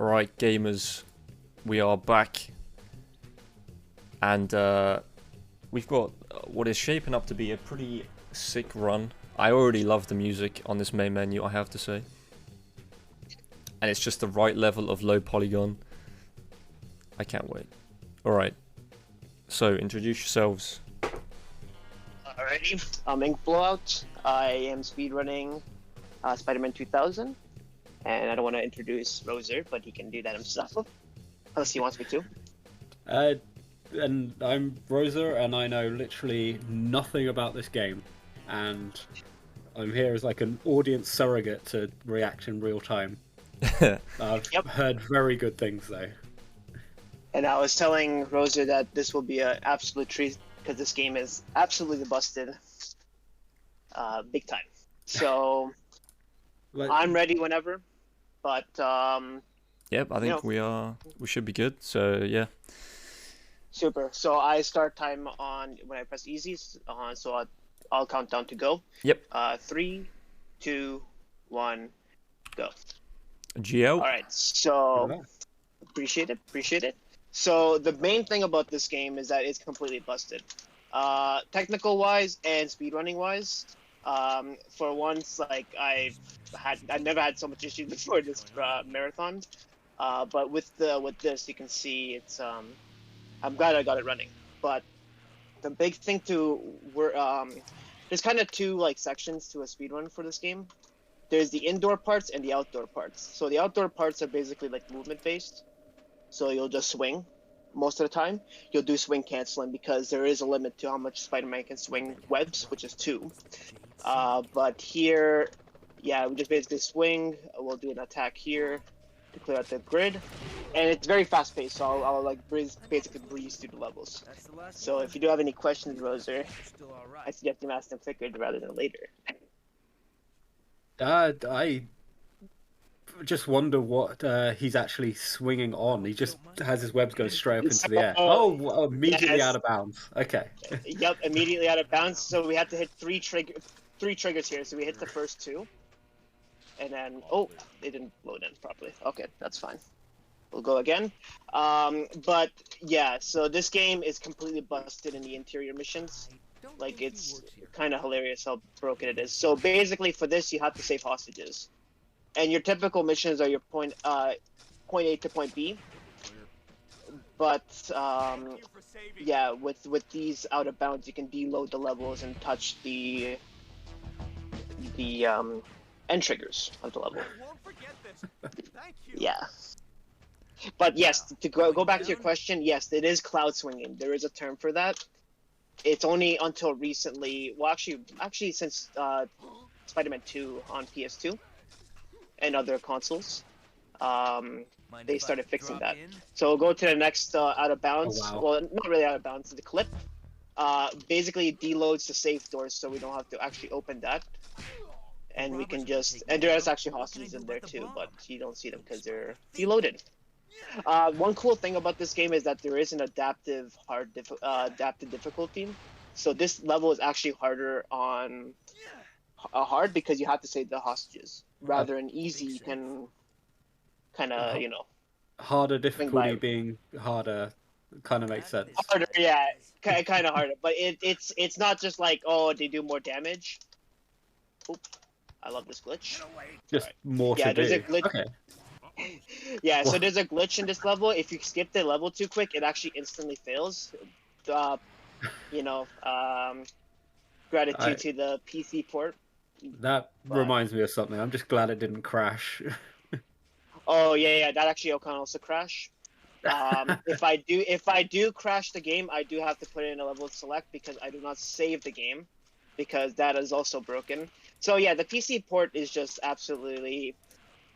Alright, gamers, we are back, and we've got what is shaping up to be a pretty sick run. I already love the music on this main menu, I have to say. And it's just the right level of low polygon. I can't wait. Alright, so introduce yourselves. Alrighty, I'm Inkblowout. I am speedrunning Spider-Man 2000. And I don't want to introduce Roser, but he can do that himself. Unless he wants me to. And I'm Roser, and I know literally nothing about this game. And I'm here as like an audience surrogate to react in real time. I've heard very good things though. And I was telling Roser that this will be an absolute treat because this game is absolutely busted. Big time. So I'm ready whenever. But yep, I think we should be good. So yeah. Super. So I start time on when I press easy. So I'll count down to go. Yep. 3, 2, 1, go. GL. All right. So appreciate it. So the main thing about this game is that it's completely busted. Technical wise and speedrunning wise. For once, like I never had so much issues before this marathon, but with this, you can see it's I'm glad I got it running. But the big thing there's kind of two like sections to a speedrun for this game. There's the indoor parts and the outdoor parts. So the outdoor parts are basically like movement based. So you'll just swing most of the time. You'll do swing canceling because there is a limit to how much Spider-Man can swing webs, which is 2. But here, yeah, we just basically swing. We'll do an attack here to clear out the grid, and it's very fast paced. So I'll like basically breeze through the levels. So if you do have any questions, Roser, I suggest you ask them quicker rather than later. I just wonder what he's actually swinging on. He just has his webs going straight up into the air. Oh, immediately out of bounds. Okay. Yep, immediately out of bounds. So we have to hit three triggers here. So we hit the first 2. And then, they didn't load in properly. Okay, that's fine. We'll go again. But yeah, so this game is completely busted in the interior missions. Like, it's kind of hilarious how broken it is. So basically for this, you have to save hostages. And your typical missions are your point A to point B. But yeah, with these out of bounds, you can deload the levels and touch the end triggers of the level. Yeah. But yes, to go back to your question, yes, it is cloud swinging. There is a term for that. It's only until recently, well, actually since Spider-Man 2 on PS2 and other consoles, they started fixing that. So we'll go to the next out of bounds. Oh, wow. Well, not really out of bounds. The clip basically it deloads the safe doors, so we don't have to actually open that. And we can just, and there's actually hostages in there too, but you don't see them because they're deloaded. One cool thing about this game is that there is an adaptive difficulty. So this level is actually harder on hard because you have to save the hostages. Rather than easy, you can kind of, harder difficulty being harder kind of makes sense. Harder, yeah, kind of harder. But it's not just like, oh, they do more damage. Oop. I love this glitch. Just more to do. There's a glitch. Okay. Yeah, so there's a glitch in this level. If you skip the level too quick, it actually instantly fails. Gratitude to the PC port. That reminds me of something. I'm just glad it didn't crash. Oh yeah, that actually can also crash. If I do crash the game, I do have to put it in a level select because I do not save the game because that is also broken. So yeah, the PC port is just absolutely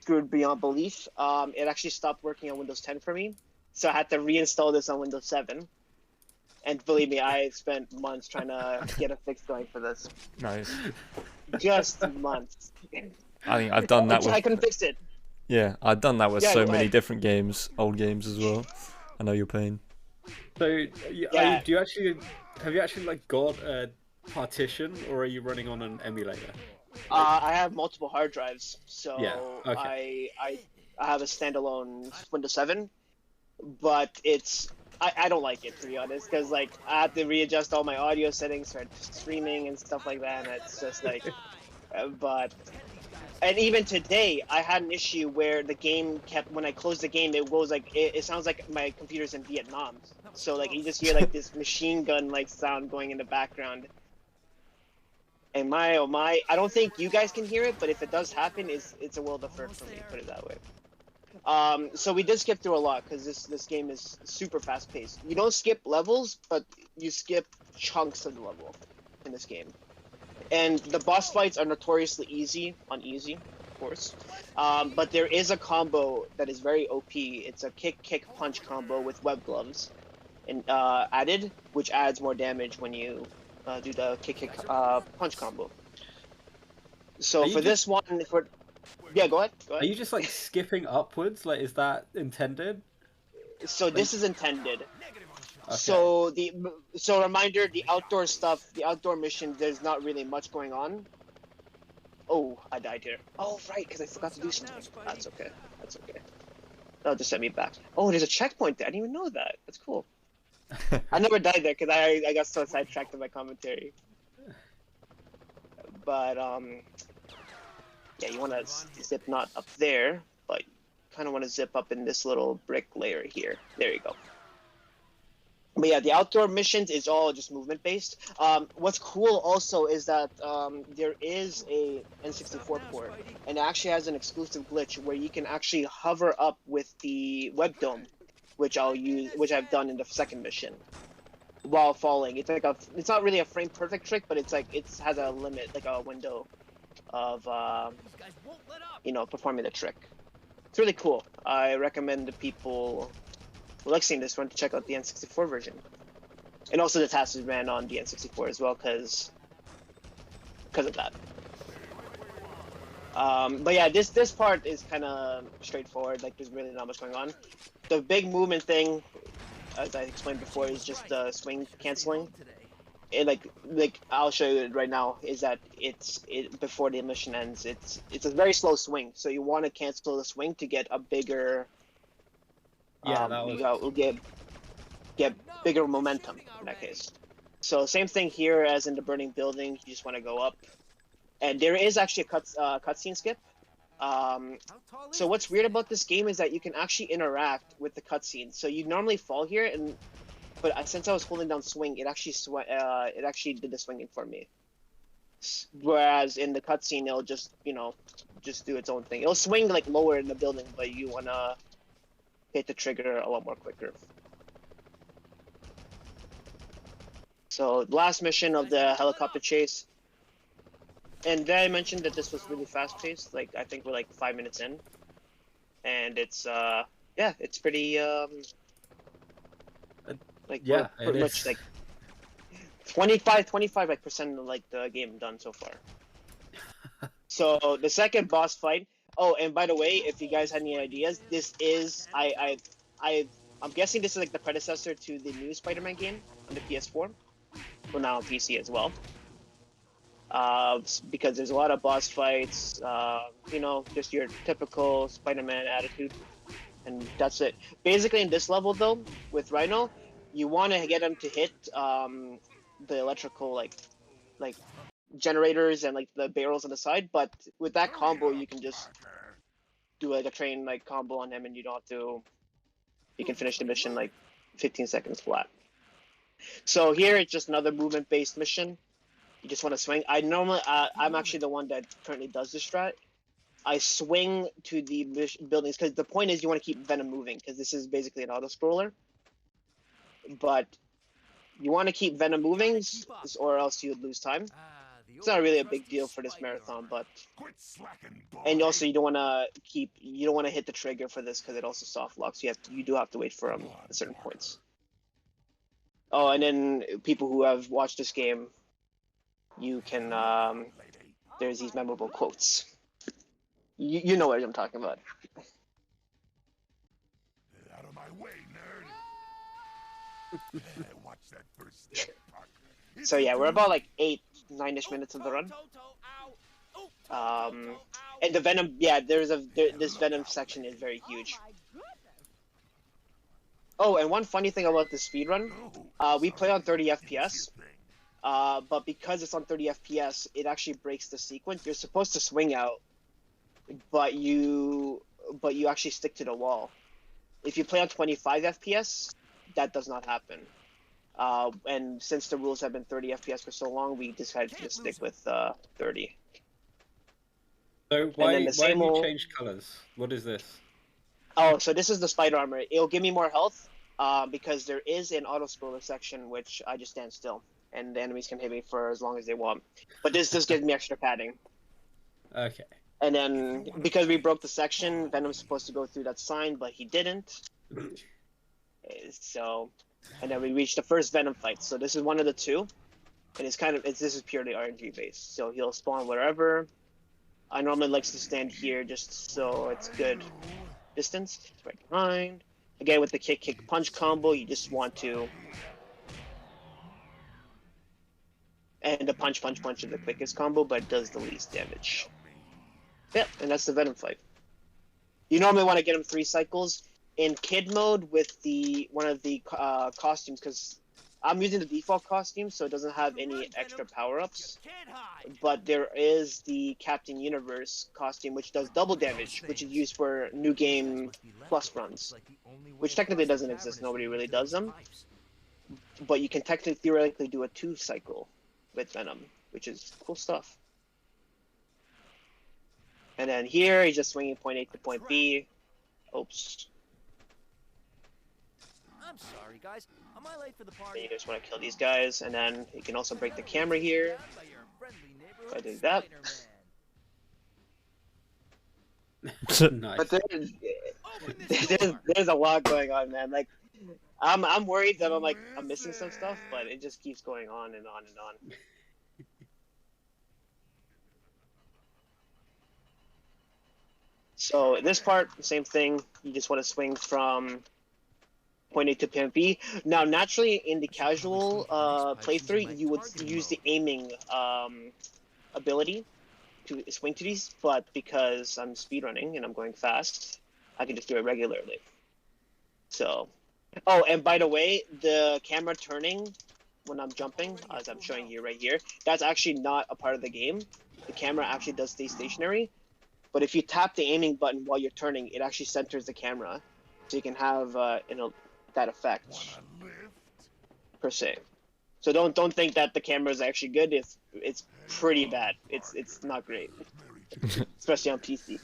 screwed beyond belief. It actually stopped working on Windows 10 for me, so I had to reinstall this on Windows 7. And believe me, I spent months trying to get a fix going for this. Nice. Just months. I think I've done that with... I couldn't fix it. Yeah, I've done that with so many different games, old games as well. I know your pain. So, have you actually like got a partition, or are you running on an emulator? I have multiple hard drives, so yeah, okay. I have a standalone Windows 7, but I don't like it, to be honest, because like I have to readjust all my audio settings for streaming and stuff like that, and it's just like, but. And even today, I had an issue where the game kept, when I closed the game, it goes like, it sounds like my computer's in Vietnam. So like you just hear like this machine gun like sound going in the background. And my oh my, I don't think you guys can hear it, but if it does happen, it's a world of hurt for me, put it that way. So we did skip through a lot because this game is super fast paced. You don't skip levels, but you skip chunks of the level in this game. And the boss fights are notoriously easy on easy, of course. But there is a combo that is very OP. It's a kick punch combo with web gloves and added, which adds more damage when you do the kick punch combo. So for this one, yeah, go ahead. Are you just like skipping upwards? Like, is that intended? So this is intended. Okay. So reminder, the outdoor stuff, the outdoor mission, there's not really much going on. Oh, I died here. Oh, right, because I forgot to do something. That's okay. That's okay. That'll just set me back. Oh, there's a checkpoint there. I didn't even know that. That's cool. I never died there because I got so sidetracked in my commentary. But yeah, you want to zip not up there, but you kind of want to zip up in this little brick layer here. There you go. But yeah, the outdoor missions is all just movement based. What's cool also is that there is a N64 port, and it actually has an exclusive glitch where you can actually hover up with the web dome, which I've done in the second mission, while falling. It's like it's not really a frame perfect trick, but it's like it has a limit, like a window of performing the trick. It's really cool. I recommend the people seeing this one to check out the N64 version, and also the task is ran on the N64 as well because of that. But yeah, this part is kind of straightforward. Like there's really not much going on. The big movement thing, as I explained before, is just the swing canceling. And like I'll show you it right now. Is that before the mission ends? It's a very slow swing, so you want to cancel the swing to get a bigger. Yeah, that was... we'll get bigger momentum in that case. So same thing here as in the burning building. You just want to go up, and there is actually a cutscene skip. So what's weird about this game is that you can actually interact with the cutscene. So you normally fall here, but since I was holding down swing, it actually did the swinging for me. Whereas in the cutscene, it'll just just do its own thing. It'll swing like lower in the building, but you wanna hit the trigger a lot more quicker. So the last mission of the helicopter chase. And then I mentioned that this was really fast paced. Like I think we're like 5 minutes in, and it's it's pretty pretty much like 25% of the game done so far. So the second boss fight. Oh, and by the way, if you guys had any ideas, this is I'm guessing this is like the predecessor to the new Spider-Man game on the PS4, well now on PC as well. Because there's a lot of boss fights, just your typical Spider-Man attitude, and that's it. Basically, in this level though, with Rhino, you want to get him to hit the electrical like generators and like the barrels on the side, but with that combo, you can just do like a train like combo on him, and you can finish the mission like 15 seconds flat. So here it's just another movement-based mission. You just want to swing. I'm actually the one that currently does this strat. I swing to the buildings because the point is you want to keep Venom moving because this is basically an auto-scroller. But you want to keep Venom moving or else you would lose time. It's not really a big deal for this marathon, but and also you don't want to hit the trigger for this because it also soft locks. You do have to wait for at certain points. Oh, and then people who have watched this game, you can there's these memorable quotes. You know what I'm talking about. Out of my way, nerd. Watch that first step. So yeah, we're about like 8-9ish minutes of the run. And the Venom, this Venom section is very huge. Oh, and one funny thing about the speedrun, we play on 30 FPS, but because it's on 30 FPS, it actually breaks the sequence. You're supposed to swing out, but you actually stick to the wall. If you play on 25 FPS, that does not happen. And since the rules have been 30 FPS for so long, we decided to just stick with 30. So why have you changed colors? What is this? Oh, so this is the spider armor. It'll give me more health, because there is an auto scroller section which I just stand still, and the enemies can hit me for as long as they want. But this just gives me extra padding. Okay. And then because we broke the section, Venom's supposed to go through that sign, but he didn't. So, and then we reached the first Venom fight. So this is one of the two, and this is purely RNG based. So he'll spawn wherever. I normally likes to stand here just so it's good distance. It's right behind. Again, with the kick punch combo, you just want to, and the punch is the quickest combo, but it does the least damage. Yep, and that's the Venom fight. You normally want to get him 3 cycles in kid mode with one of the costumes, because I'm using the default costume, so it doesn't have any extra power-ups. But there is the Captain Universe costume, which does double damage, which is used for New Game Plus runs, which technically doesn't exist. Nobody really does them. But you can theoretically do a 2 cycle with Venom, which is cool stuff. And then here, he's just swinging point A to point B. Oops. I'm sorry, guys. Am I late for the And party? you just want to kill these guys, and then you can also break the camera here. If I do that. Nice. But there's a lot going on, man. Like, I'm worried that I'm missing some stuff, but it just keeps going on and on and on. So in this part, same thing. You just want to swing from point A to point B. Now, naturally, in the casual playthrough, you would use the aiming ability to swing to these, but because I'm speedrunning and I'm going fast, I can just do it regularly. So, oh, and by the way, the camera turning when I'm jumping, as I'm showing you right here, that's actually not a part of the game. The camera actually does stay stationary. But if you tap the aiming button while you're turning, it actually centers the camera, so you can have that effect per se. So don't think that the camera is actually good. It's pretty bad. It's not great, especially on PC.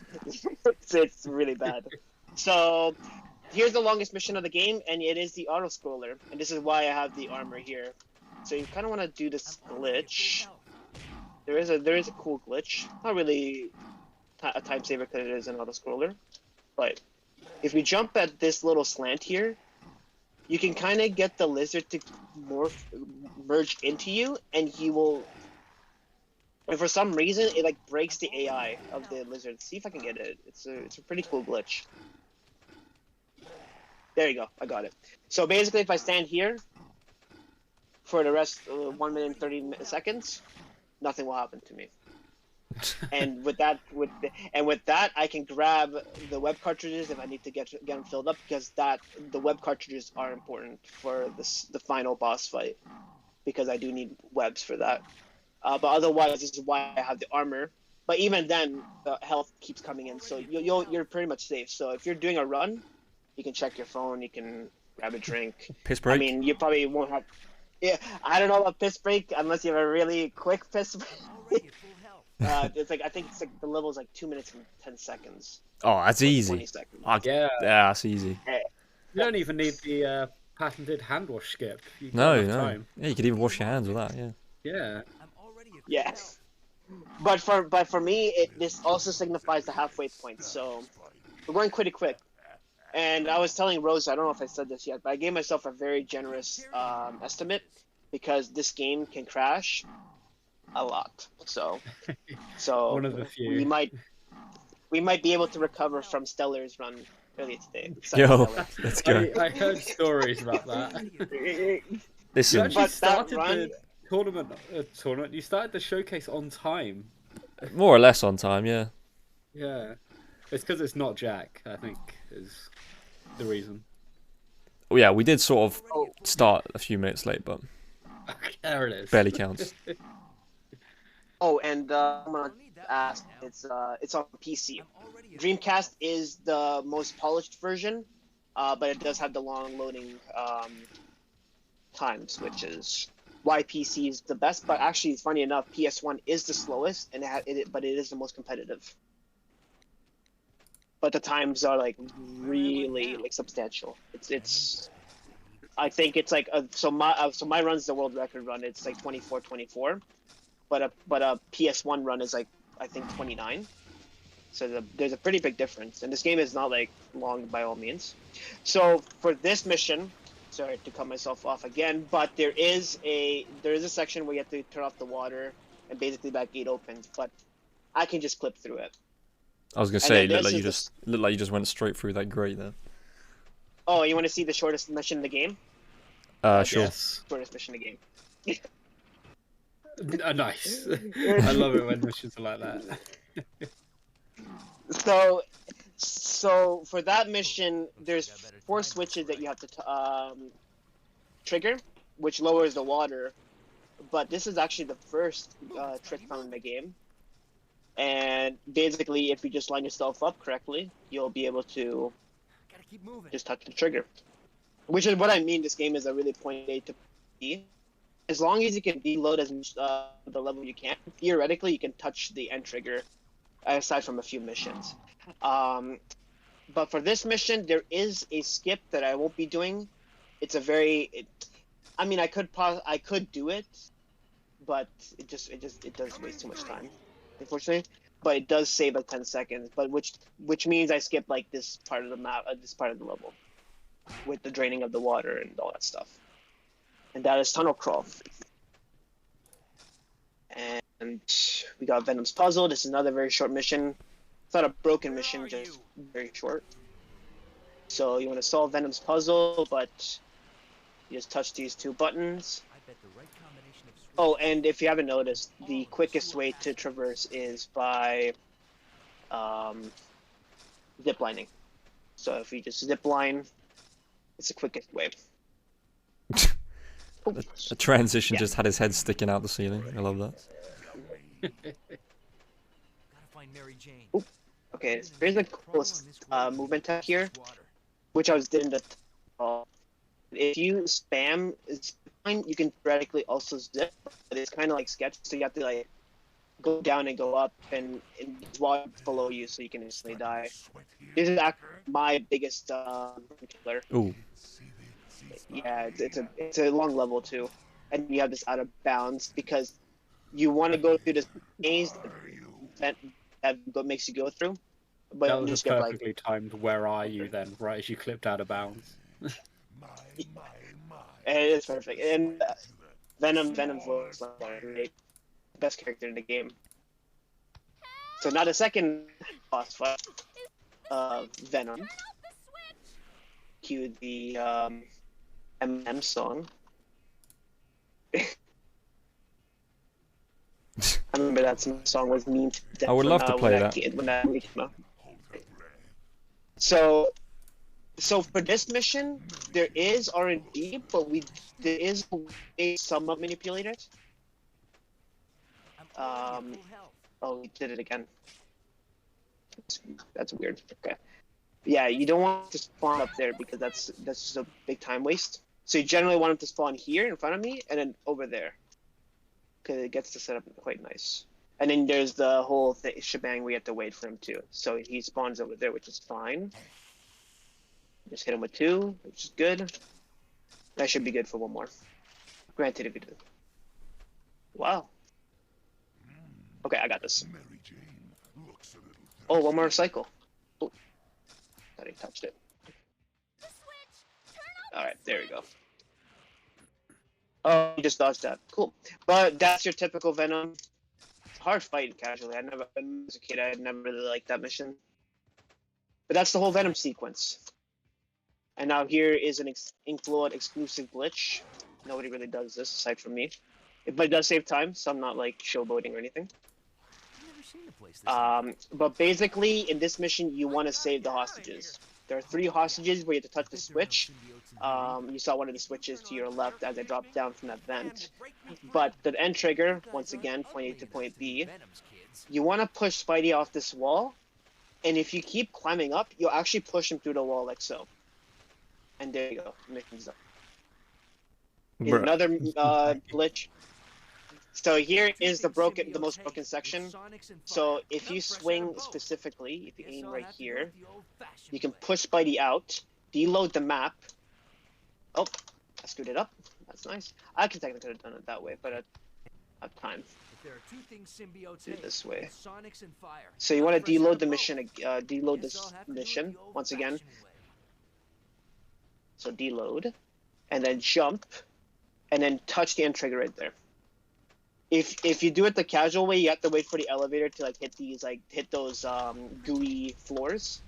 it's really bad. So here's the longest mission of the game, and it is the auto scroller, and this is why I have the armor here. So you kind of want to do this glitch. There is a cool glitch. Not really a time saver because it is an auto scroller, but if you jump at this little slant here, you can kind of get the lizard to merge into you, and he will. And for some reason, it like breaks the AI of the lizard. See if I can get it. It's a pretty cool glitch. There you go. I got it. So basically, if I stand here for the rest 1 minute and 30 seconds, nothing will happen to me. And with that, I can grab the web cartridges if I need to get them filled up, because the web cartridges are important for the final boss fight, because I do need webs for that. But otherwise, this is why I have the armor. But even then, the health keeps coming in, so you're pretty much safe. So if you're doing a run, you can check your phone, you can grab a drink. Piss break. I mean, you probably won't have. Yeah, I don't know about piss break unless you have a really quick piss break. It's like, I think it's like the level is like 2 minutes and 10 seconds. Oh, that's easy. 20 seconds. Yeah. That's easy. You don't even need the patented hand wash skip. You've got No. enough time. Yeah, you could even wash your hands with that. Yeah. Yeah. Yeah. But for me, this also signifies the halfway point. So we're going pretty quick. And I was telling Rose, I don't know if I said this yet, but I gave myself a very generous estimate, because this game can crash a lot. So One of the few. we might be able to recover from Stellar's run earlier today. Yo, let's go. I heard stories about that. You Listen, actually But that started run- the tournament. You started the showcase on time. more or less on time, yeah. Yeah. It's because it's not Jack, I think, is the reason. Oh, yeah, we did sort of Oh, start a few minutes late, but There it is. barely counts. and I'm gonna ask. It's on PC. Dreamcast is the most polished version, but it does have the long loading times, which is why PC is the best. But actually, funny enough, PS1 is the slowest, and but it is the most competitive. But the times are like really like substantial. It's I think it's like so my run's the world record run. It's like 24:24, but a PS1 run is like I think 29. So there's a pretty big difference, and this game is not like long by all means. So for this mission, sorry to cut myself off again, but there is a section where you have to turn off the water and basically that gate opens, but I can just clip through it. I was gonna And say, then it looked this like is you just went straight through that grate there. Oh, you want to see the shortest mission in the game? Sure. Yes. Shortest mission in the game. Nice. I love it when missions are like that. So for that mission, there's 4 switches that you have to trigger, which lowers the water. But this is actually the first trick found in the game. And basically, if you just line yourself up correctly, you'll be able to Gotta keep moving. just touch the trigger. Which is what I mean. This game is a really point A to B. As long as you can deload as much the level you can, theoretically you can touch the end trigger, aside from a few missions. But for this mission, there is a skip that I won't be doing. It's a I mean, I could do it, but it does waste too much time, unfortunately. But it does save like 10 seconds. But which means I skip like this part of the map, this part of the level, with the draining of the water and all that stuff. And that is Tunnel Crawl. And we got Venom's Puzzle. This is another very short mission. It's not a broken mission, just very short. So you want to solve Venom's Puzzle, but you just touch these 2 buttons. I bet the right combination of Oh, and if you haven't noticed, the quickest way to traverse is by ziplining. So if you just zip line, it's the quickest way. The transition Yeah. just had his head sticking out the ceiling. I love that. gotta find Mary Jane. Okay, here's the coolest movement tech here, which I was doing the. If you spam zipline, you can theoretically also zip, but it's kind of like sketch, so you have to like go down and go up and water below you, so you can instantly die. This is actually my biggest killer. Ooh. Yeah, it's a long level too, and you have this out of bounds because you want to go through this maze that makes you go through, but That you was just just get perfectly like timed. Where are you then? Right as you clipped out of bounds. it's perfect. And Venom's voice like great, best character in the game. So now the second boss fight, Venom. Cue the Eminem song. I remember that song was mean to death I would love to play that. when that movie came out. So for this mission, there is RNG, but there is a way somewhat manipulate it. I'm full health. Oh, we did it again. That's weird. Okay. Yeah, you don't want to spawn up there because that's just a big time waste. So you generally want him to spawn here in front of me and then over there, because it gets the setup quite nice. And then there's the whole shebang we have to wait for him too. So he spawns over there, which is fine. Just hit him with 2, which is good. That should be good for 1 more. Granted, if you do. Wow. Okay, I got this. Oh, 1 more cycle. Oh, thought he touched it. Alright, there we go. Oh, you just dodged that. Cool. But that's your typical Venom. It's hard fighting casually. As a kid, I never really liked that mission. But that's the whole Venom sequence. And now here is an Inkblowout exclusive glitch. Nobody really does this aside from me. But it does save time, so I'm not like showboating or anything. seen a place this But basically, in this mission, you want to save the hostages. There are 3 hostages where you have to touch the switch. You saw one of the switches to your left as I dropped down from that vent. But the end trigger, once again, point A to point B, you want to push Spidey off this wall, and if you keep climbing up, you'll actually push him through the wall like so. And there you go, mission's done. Here's Bruh. another glitch. So here is the most broken section. So if you swing specifically, if you aim right here, you can push Spidey out, deload the map. Oh, I screwed it up. That's nice. I could technically have done it that way, but I have time. There are 2 things symbiotes Do it hate, this way. sonics and fire. So you want to Not a deload the fresh mission, boat. deload Guess this I'll have to do it mission the once again. old-fashioned way. So deload, and then jump, and then touch the end trigger right there. If you do it the casual way, you have to wait for the elevator to like hit those gooey floors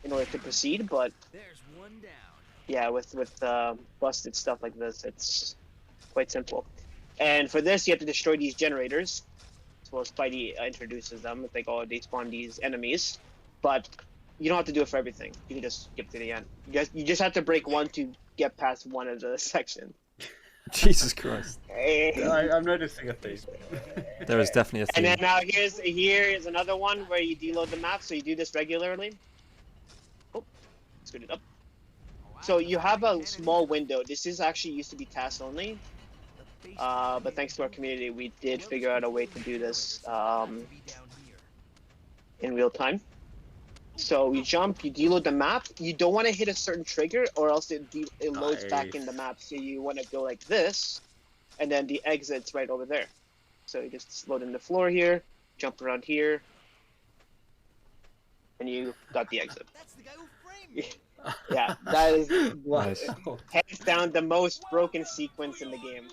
in order to proceed. But There's one down. yeah, with busted stuff like this, it's quite simple. And for this, you have to destroy these generators. Well, Spidey introduces them. They spawn these enemies, but you don't have to do it for everything. You can just skip to the end. You just have to break one to get past one of the sections. Jesus Christ. I'm noticing a theme. There is definitely a And theme. then now here's another one where you deload the map. So you do this regularly. Oh, screwed it up. So you have a small window. This is actually used to be task only. But thanks to our community, we did figure out a way to do this in real time. So you jump, you deload the map. You don't want to hit a certain trigger, or else it loads back in the map. So you want to go like this, and then the exit's right over there. So you just load in the floor here, jump around here, and you got the exit. That's the guy who framed me. Yeah, that is Nice. hands down the most broken sequence in the game.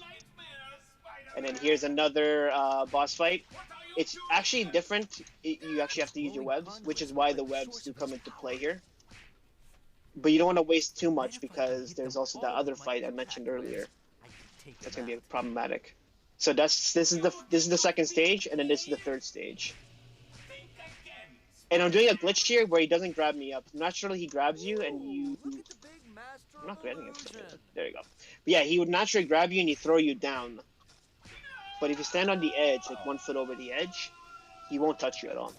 And then here's another boss fight. It's actually different. You actually have to use your webs, which is why the webs do come into play here. But you don't want to waste too much because there's also that other fight I mentioned earlier. That's gonna be problematic. So this is the second stage, and then this is the third stage. And I'm doing a glitch here where he doesn't grab me up. Naturally, he grabs you, and you. I'm not grabbing him. There you go. But yeah, he would naturally grab you and he throw you down. But if you stand on the edge, like 1 foot over the edge, he won't touch you at all.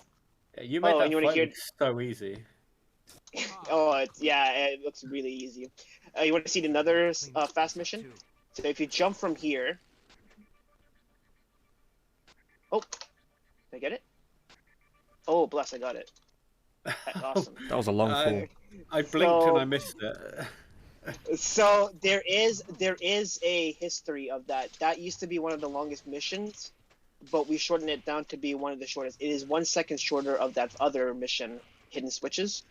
Yeah, you made Oh, that and you wanna fight hear- so easy. Oh, it looks really easy. You want to see another fast mission? So if you jump from here. Oh, did I get it? Oh, bless, I got it. Awesome. That was a long fall. I blinked So- and I missed it. So there is a history of that. That used to be one of the longest missions, but we shortened it down to be one of the shortest. It is 1 second shorter of that other mission, Hidden Switches.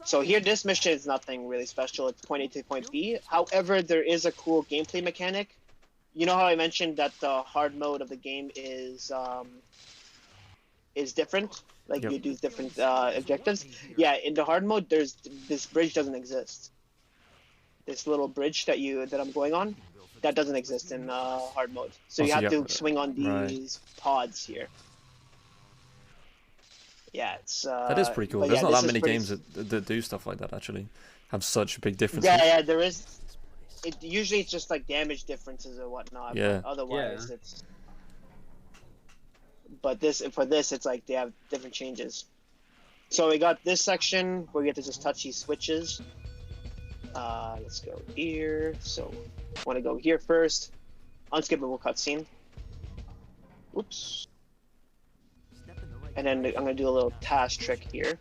So here, this mission is nothing really special. It's point A to point B. However, there is a cool gameplay mechanic. You know how I mentioned that the hard mode of the game is different? Like Yep. you do different objectives. Yeah, in the hard mode, this bridge doesn't exist. This little bridge that I'm going on, that doesn't exist in hard mode. So you Oh, so have you to have- swing on right. these pods here. Yeah, it's. That is pretty cool. but There's yeah, not this that is many pretty- games that do stuff like that, actually. Have such big differences. Yeah, there is. Usually it's just like damage differences or whatnot. Yeah. But otherwise, Yeah. it's. But for this, it's like they have different changes. So we got this section where we have to just touch these switches. Let's go here. So, want to go here first. Unskippable cutscene. Oops. And then I'm gonna do a little task trick here.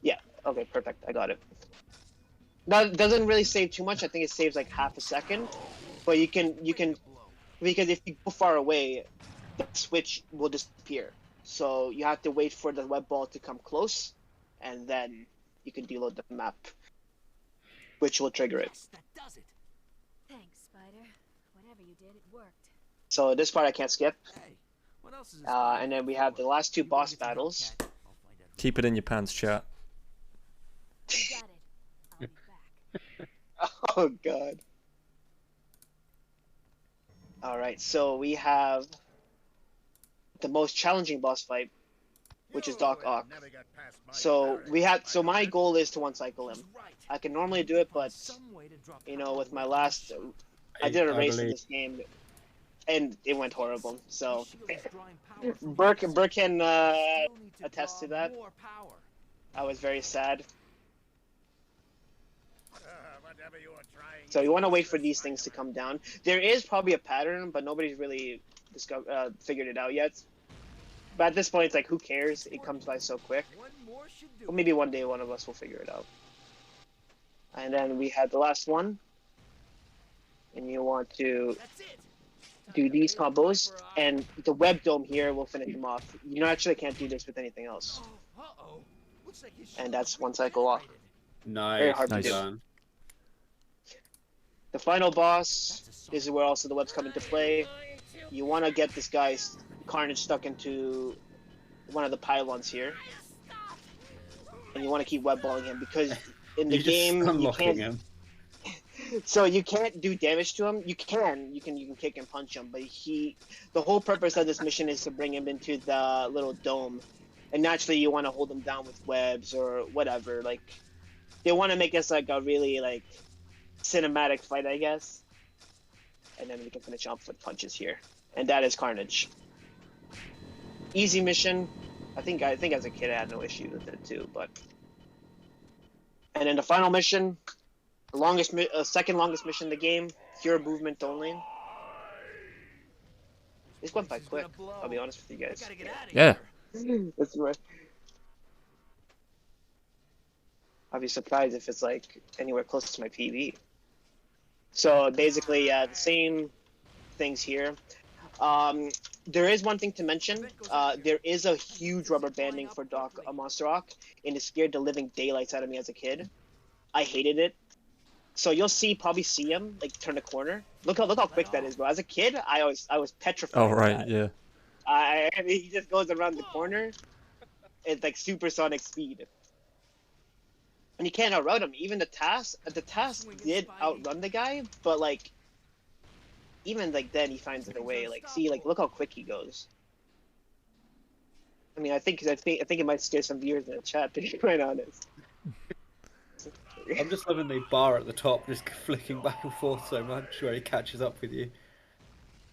Yeah. Okay. Perfect. I got it. Now it doesn't really save too much. I think it saves like half a second, but you can because if you go far away, the switch will disappear. So you have to wait for the web ball to come close, and then you can deload the map, which will trigger it. That does it. Thanks, Spider. Whatever you did, it worked. So this part I can't skip. Hey, what else is this And then we have the last 2 boss battles. Keep it in your pants, chat. You got it. I'll be back. Oh god. All right, so we have the most challenging boss fight, which is Doc Ock. So my goal is to one cycle him. I can normally do it, but you know, with my last, I did a race in this game, and it went horrible. So Burke can attest to that. I was very sad. So you want to wait for these things to come down. There is probably a pattern, but nobody's really figured it out yet. But at this point, it's like, who cares? It comes by so quick. Or maybe one day one of us will figure it out. And then we had the last one. And you want to do these combos. And the web dome here will finish them off. You actually can't do this with anything else. And that's one cycle off. Nice. Very hard to Nice. do. The final boss is where also the webs come into play. You want to get this guy's Carnage stuck into one of the pylons here. And you want to keep web balling him because in the game you can't. Him. So you can't do damage to him. You can kick and punch him, but the whole purpose of this mission is to bring him into the little dome. And naturally you want to hold him down with webs or whatever. Like they want to make this like a really like cinematic fight, I guess. And then we can finish off with punches here. And that is Carnage. Easy mission. I think as a kid I had no issue with it too, but. And then the final mission, the second longest mission in the game, pure movement only. This went by quick. I'll be honest with you guys. Yeah. That's right. I'll be surprised if it's like anywhere close to my PB. So basically, the same things here. There is one thing to mention. There is a huge rubber banding for Monster Rock, and it scared the living daylights out of me as a kid. I hated it. So you'll probably see him like turn the corner. Look how quick that is, bro. As a kid, I was petrified. Oh of right, that. yeah. I mean, he just goes around the corner. It's like supersonic speed. And you can't outrun him. Even the task did outrun the guy, but like, even like then he finds a way. Like, see, like look how quick he goes. I mean, I think it might scare some viewers in the chat, to be quite honest. I'm just loving the bar at the top, just flicking back and forth so much where he catches up with you.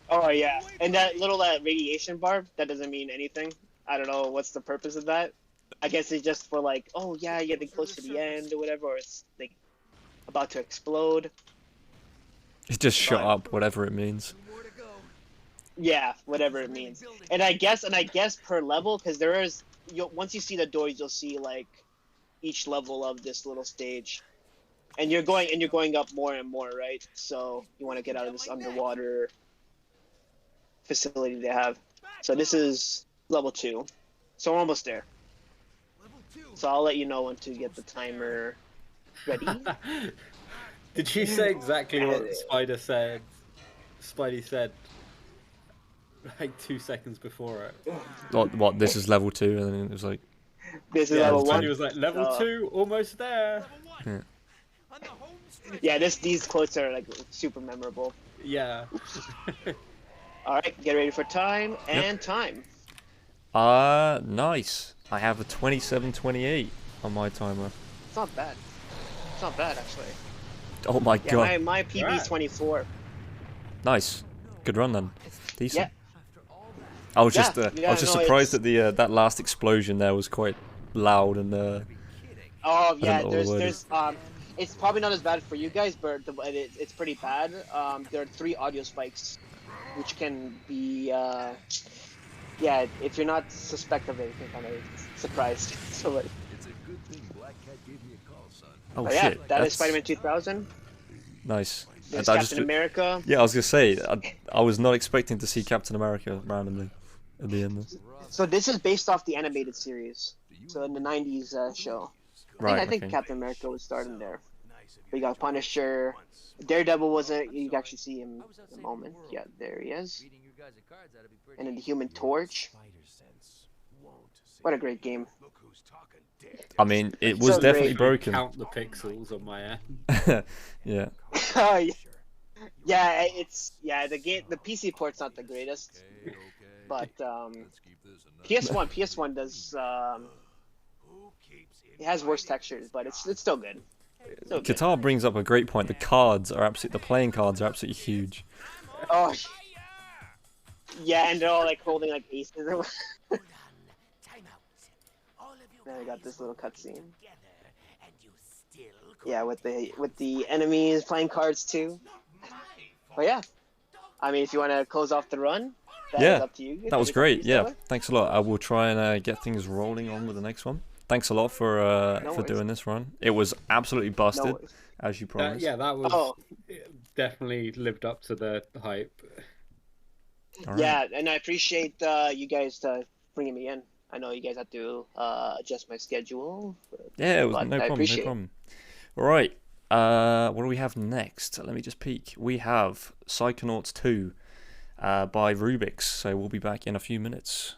Oh yeah, and that little radiation bar, that doesn't mean anything. I don't know what's the purpose of that. I guess it's just for like, oh yeah, you're getting close to the end or whatever, or it's like about to explode. It just shut up, whatever it means. Yeah, whatever it means. And I guess per level, because there is, once you see the doors, you'll see like each level of this little stage, and you're going up more and more, right? So you want to get out of this underwater facility they have. So this is level 2, so we're almost there. So I'll let you know when to get the timer ready. Did you say exactly what Spidey said like 2 seconds before it? What? This is level 2, and then it was like. This is Yeah, level 1. Spidey was like, level 2, almost there. Yeah. Yeah, these quotes are like super memorable. Yeah. All right, get ready for time and time. Nice. I have a 27:28 on my timer. It's not bad. It's not bad actually. Oh my Yeah, god. my PB is 24. Nice. Good run then. Decent. Yeah. I was just Yeah, surprised that the that last explosion there was quite loud and Oh yeah, know what the word there's it's probably not as bad for you guys, but it's pretty bad. There are 3 audio spikes, which can be yeah, if you're not suspect of it, you can kind of surprised. So like, It's a good thing Black Cat gave me a call, son. oh but yeah, shit. that is that's Spider-Man 2000. Nice. There's And I Captain America. Yeah, I was gonna say I was not expecting to see Captain America randomly at the end. So this is based off the animated series. So in the 90s show. I think okay. Captain America was starting there. But you got Punisher. Daredevil wasn't. You can actually see him in a moment. Yeah, there he is. And then the Human Torch. What a great game. I mean, it was So definitely great. broken. Count the pixels on my end. Yeah. Oh, yeah. Yeah, the PC port's not the greatest, Okay, okay. but Let's keep this another. PS1 does Who keeps it has worse textures, but it's still good. Still good. Guitar brings up a great point. The cards are absolutely, the playing cards are absolutely huge. Oh, yeah, and they're all like holding like aces. Hold on. Time out. All of you Then I got guys this little work cutscene. together, and you still Yeah, with the enemies playing cards too. But yeah, I mean, if you want to close off the run, that Yeah, is up to you. That was It's up to you, great. Yeah, Stellar. thanks a lot. I will try and get things rolling on with the next one. Thanks a lot for No for worries. doing this run. It was absolutely No busted, worries. as you promised. Yeah, that was Oh, definitely lived up to the hype. All right. yeah, and I appreciate you guys bringing me in. I know you guys have to adjust my schedule. Yeah, it was But no I problem. No appreciate it. problem. All right. What do we have next? Let me just peek. We have Psychonauts 2 by Rubik's. So we'll be back in a few minutes.